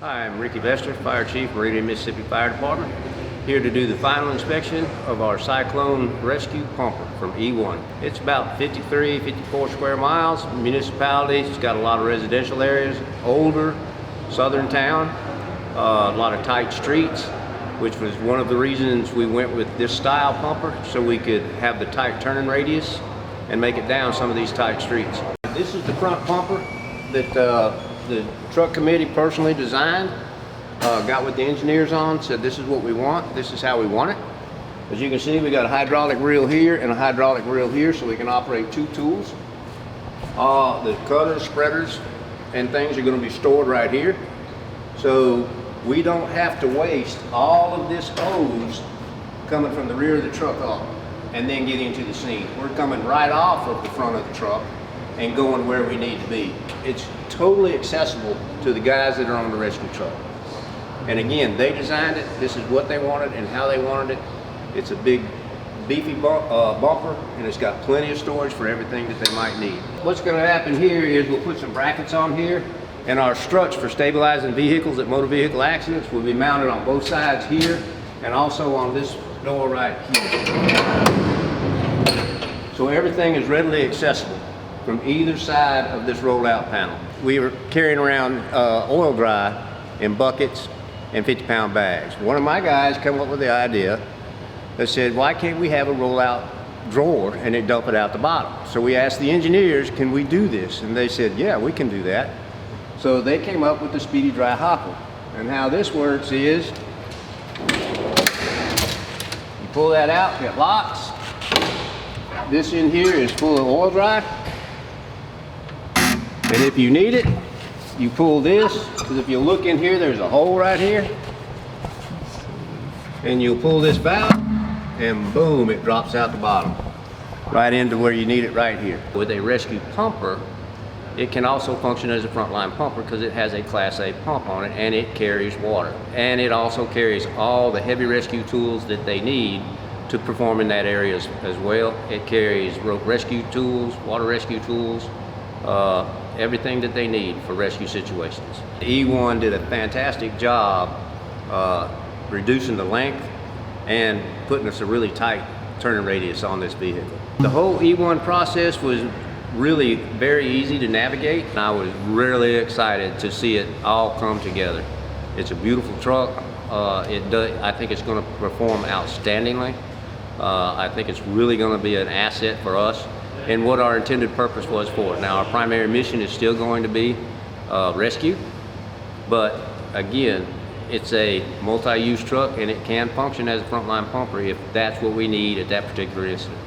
Hi, I'm Ricky Vester, Fire Chief, Meridian, Mississippi Fire Department, here to do the final inspection of our Cyclone Rescue Pumper from E1. It's about 53, 54 square miles, municipality. It's got a lot of residential areas, older, southern town, a lot of tight streets, which was one of the reasons we went with this style pumper, so we could have the tight turning radius and make it down some of these tight streets. This is the front pumper that the truck committee personally designed, got with the engineers on, said this is what we want, this is how we want it. As you can see, we got a hydraulic reel here and a hydraulic reel here, so we can operate two tools. The cutters, spreaders, and things are going to be stored right here. So we don't have to waste all of this hose coming from the rear of the truck up and then getting to the scene. We're coming right off of the front of the truck and going where we need to be. It's totally accessible to the guys that are on the rescue truck. And again, they designed it, this is what they wanted and how they wanted it. It's a big, beefy bumper, and it's got plenty of storage for everything that they might need. What's gonna happen here is we'll put some brackets on here, and our struts for stabilizing vehicles at motor vehicle accidents will be mounted on both sides here, and also on this door right here. So everything is readily accessible from either side of this rollout panel. We were carrying around oil dry in buckets and 50-pound bags. One of my guys came up with the idea that said, why can't we have a rollout drawer and they dump it out the bottom? So we asked the engineers, can we do this? And they said, yeah, we can do that. So they came up with the Speedy Dry Hopper. And how this works is, you pull that out, it locks. This in here is full of oil dry. And if you need it, you pull this, because if you look in here, there's a hole right here. And you'll pull this valve, and boom, it drops out the bottom, right into where you need it right here. With a rescue pumper, it can also function as a frontline pumper because it has a Class A pump on it, and it carries water. And it also carries all the heavy rescue tools that they need to perform in that area as well. It carries rope rescue tools, water rescue tools, everything that they need for rescue situations. E1 did a fantastic job reducing the length and putting us a really tight turning radius on this vehicle. The whole E1 process was really very easy to navigate, and I was really excited to see it all come together. It's a beautiful truck. I think it's going to perform outstandingly. I think it's really going to be an asset for us and what our intended purpose was for it. Now, our primary mission is still going to be rescue, but again, it's a multi-use truck and it can function as a frontline pumper if that's what we need at that particular incident.